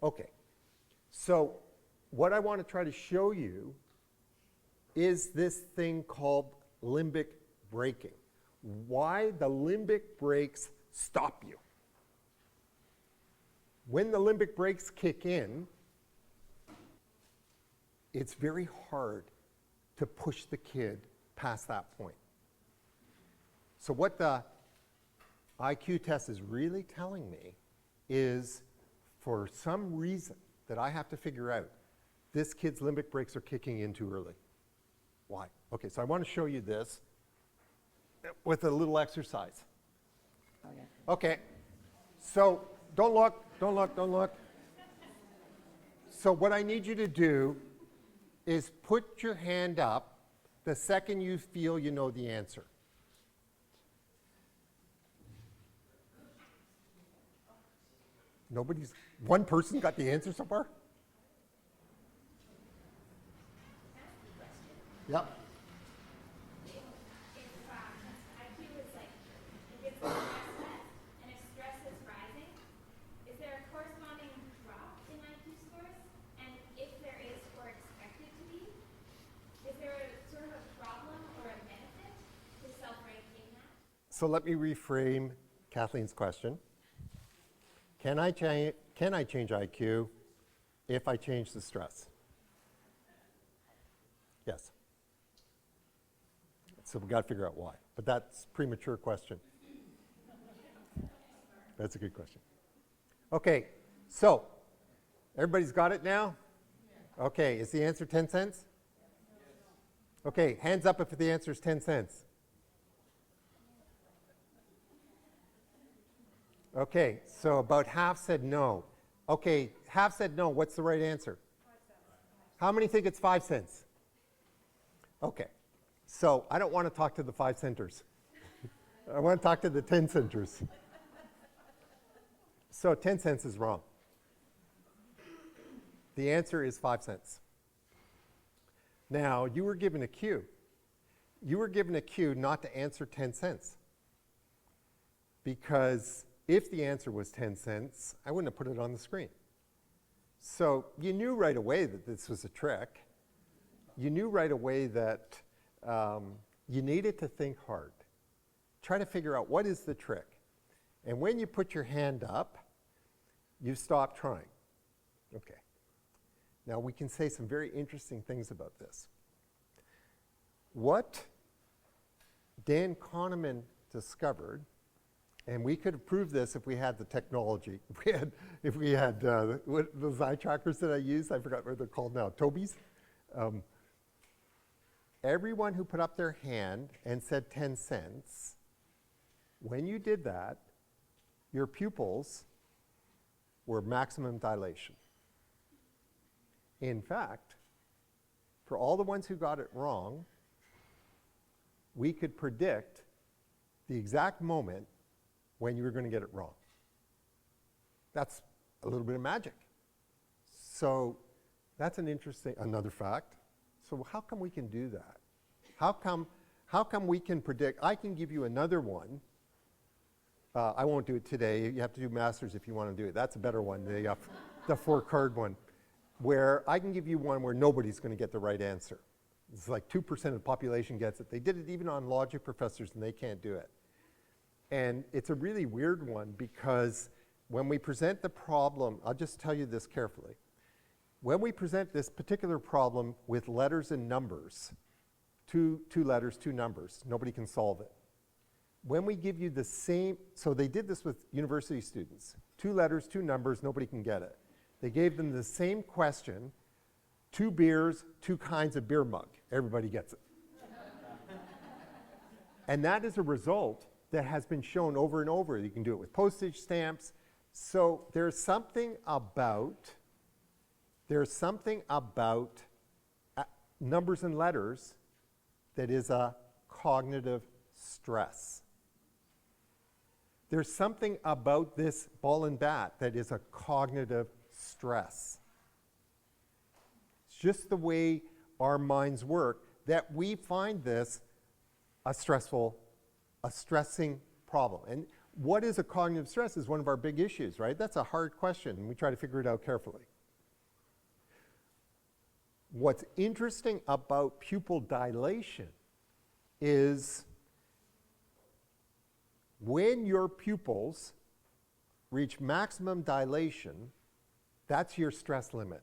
Okay, so what I want to try to show you is this thing called limbic braking. Why the limbic brakes stop you. When the limbic brakes kick in, it's very hard to push the kid past that point. So what the IQ test is really telling me is, for some reason that I have to figure out, this kid's limbic brakes are kicking in too early. Why? Okay, so I want to show you this with a little exercise. Okay. Okay, so don't look. So what I need you to do is put your hand up the second you feel you know the answer. One person got the answer so far? Yep. So let me reframe Kathleen's question. Can I change IQ if I change the stress? Yes. So we've got to figure out why. But that's a premature question. That's a good question. Okay, so everybody's got it now? Okay, is the answer 10 cents? Okay, hands up if the answer is 10 cents. Okay, so about half said no. Okay, half said no. What's the right answer? 5 cents. How many think it's 5 cents? Okay, so I don't want to talk to the 5 centers. I want to talk to the 10 centers. So 10 cents is wrong. The answer is 5 cents. Now, you were given a cue. You were given a cue not to answer 10 cents. Because if the answer was 10 cents, I wouldn't have put it on the screen. So you knew right away that this was a trick. You knew right away that you needed to think hard. Try to figure out what is the trick. And when you put your hand up, you stop trying. Okay. Now we can say some very interesting things about this. What Dan Kahneman discovered, and we could have proved this if we had the technology. If we had those eye trackers that I use, I forgot what they're called now, Toby's. Everyone who put up their hand and said 10 cents, when you did that, your pupils were maximum dilation. In fact, for all the ones who got it wrong, we could predict the exact moment when you were going to get it wrong. That's a little bit of magic. So that's another fact. So how come we can do that? How come we can predict? I can give you another one. I won't do it today. You have to do masters if you want to do it. That's a better one, the 4-card one, where I can give you one where nobody's going to get the right answer. It's like 2% of the population gets it. They did it even on logic professors, and they can't do it. And it's a really weird one because when we present the problem, I'll just tell you this carefully. When we present this particular problem with letters and numbers, two letters, 2 numbers, nobody can solve it. When we give you the same, so they did this with university students, 2 letters, 2 numbers, nobody can get it. They gave them the same question, 2 beers, 2 kinds of beer mug. Everybody gets it. And that is a result that has been shown over and over. You can do it with postage stamps. So there's something about numbers and letters that is a cognitive stress. There's something about this ball and bat that is a cognitive stress. It's just the way our minds work that we find this a stressing problem. And what is a cognitive stress is one of our big issues, right? That's a hard question, and we try to figure it out carefully. What's interesting about pupil dilation is when your pupils reach maximum dilation, that's your stress limit.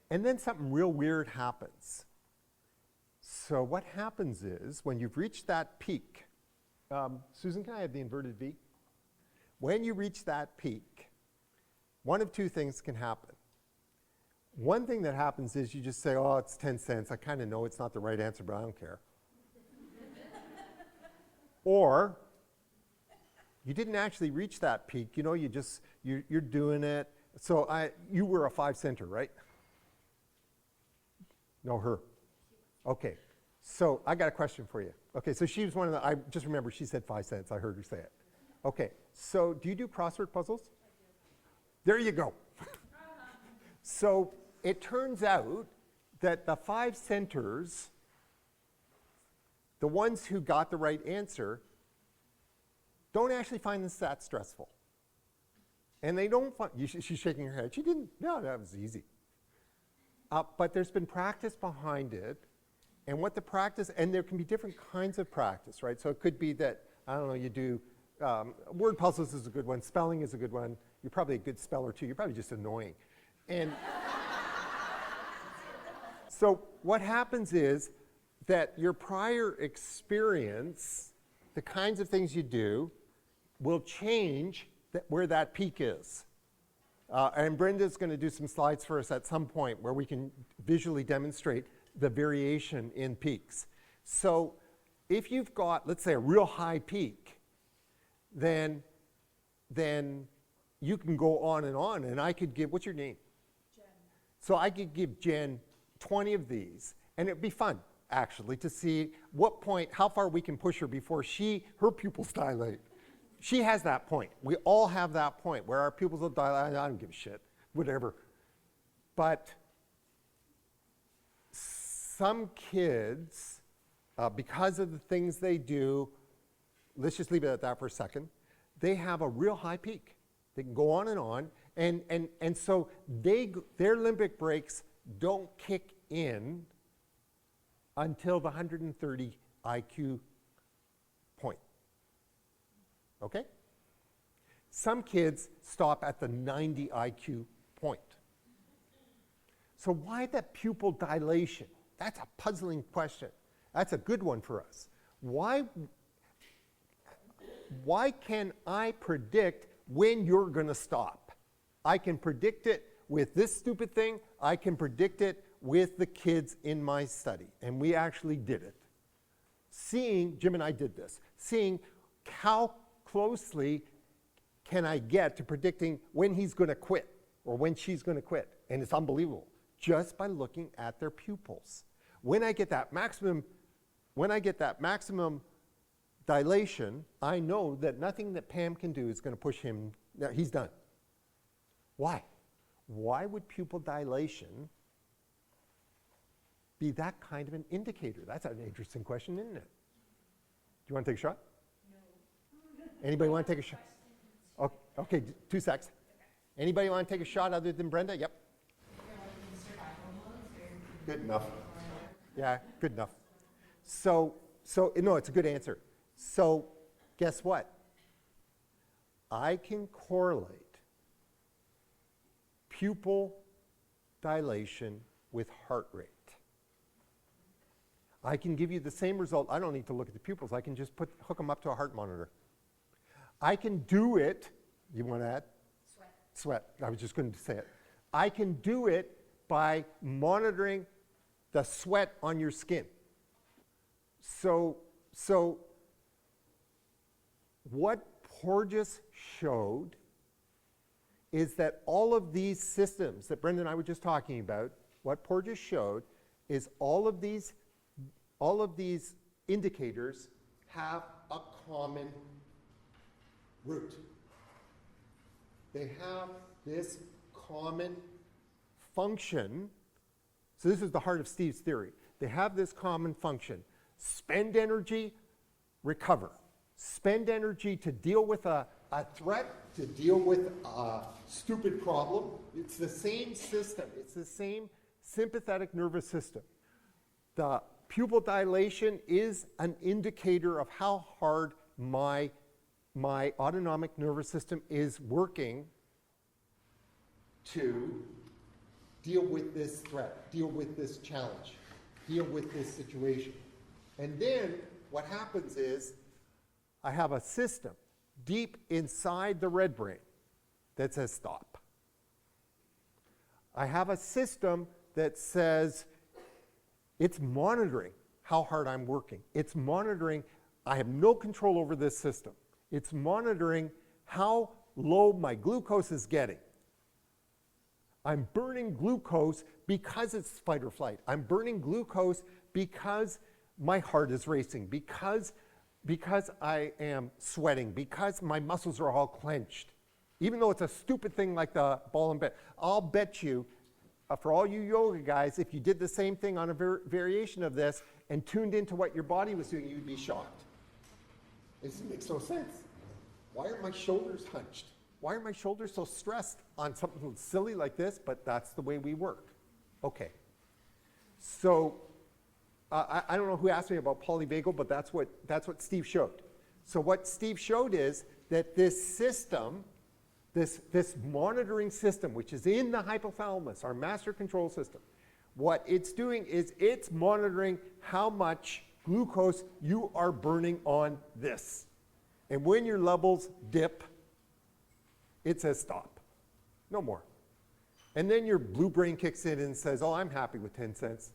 And then something real weird happens. So what happens is when you've reached that peak, Susan, can I have the inverted V? When you reach that peak, one of two things can happen. One thing that happens is you just say, oh, it's 10 cents. I kind of know it's not the right answer, but I don't care. Or you didn't actually reach that peak. You know, you're doing it. So you were a 5-center, right? No, her. Okay. So I got a question for you. Okay, so she was one of the, I just remember she said 5 cents. I heard her say it. Okay, so do you do crossword puzzles? I do. There you go. So it turns out that the 5 centers, the ones who got the right answer, don't actually find this that stressful. And they don't find, she's shaking her head. She didn't, no, that was easy. But there's been practice behind it. And what the practice, and there can be different kinds of practice, right? So it could be that, I don't know, you do, word puzzles is a good one, spelling is a good one. You're probably a good speller too. You're probably just annoying. And so what happens is that your prior experience, the kinds of things you do, will change where that peak is. And Brenda's going to do some slides for us at some point where we can visually demonstrate the variation in peaks. So if you've got, let's say, a real high peak, then you can go on, and I could give, what's your name? Jen. So I could give Jen 20 of these, and it'd be fun, actually, to see what point, how far we can push her before her pupils dilate. She has that point. We all have that point where our pupils will dilate. I don't give a shit, whatever. But some kids, because of the things they do, let's just leave it at that for a second, they have a real high peak. They can go on, and so their limbic brakes don't kick in until the 130 IQ point. Okay? Some kids stop at the 90 IQ point. So why that pupil dilation? That's a puzzling question. That's a good one for us. Why can I predict when you're going to stop? I can predict it with this stupid thing. I can predict it with the kids in my study. And we actually did it. Jim and I did this, seeing how closely can I get to predicting when he's going to quit or when she's going to quit. And it's unbelievable, just by looking at their pupils. When I get that maximum dilation, I know that nothing that Pam can do is going to push him. No, he's done. Why? Why would pupil dilation be that kind of an indicator? That's an interesting question, isn't it? Do you want to take a shot? No. Anybody want to take a shot? Okay, 2 secs. Anybody want to take a shot other than Brenda? Yep. Good enough. Yeah, good enough. So no, it's a good answer. So guess what? I can correlate pupil dilation with heart rate. I can give you the same result. I don't need to look at the pupils. I can just hook them up to a heart monitor. I can do it. You want to add? Sweat. I was just going to say it. I can do it by monitoring the sweat on your skin. So what Porges showed is that all of these systems that Brenda and I were just talking about, what Porges showed is all of these indicators have a common root. They have this common function. So this is the heart of Steve's theory. They have this common function. Spend energy, recover. spend energy to deal with a threat, to deal with a stupid problem. It's the same system. It's the same sympathetic nervous system. The pupil dilation is an indicator of how hard my autonomic nervous system is working to deal with this threat, deal with this challenge, deal with this situation. And then what happens is I have a system deep inside the red brain that says stop. I have a system that says it's monitoring how hard I'm working. It's monitoring, I have no control over this system. It's monitoring how low my glucose is getting. I'm burning glucose because it's fight or flight. I'm burning glucose because my heart is racing, because I am sweating, because my muscles are all clenched. Even though it's a stupid thing like the ball and bet. I'll bet you, for all you yoga guys, if you did the same thing on a variation of this and tuned into what your body was doing, you'd be shocked. This makes no sense. Why are my shoulders hunched? Why are my shoulders so stressed on something silly like this? But that's the way we work. Okay. So I don't know who asked me about polyvagal, but that's what Steve showed. So what Steve showed is that this system, this monitoring system, which is in the hypothalamus, our master control system, what it's doing is it's monitoring how much glucose you are burning on this. And when your levels dip, it says stop. No more. And then your blue brain kicks in and says, oh, I'm happy with 10 cents.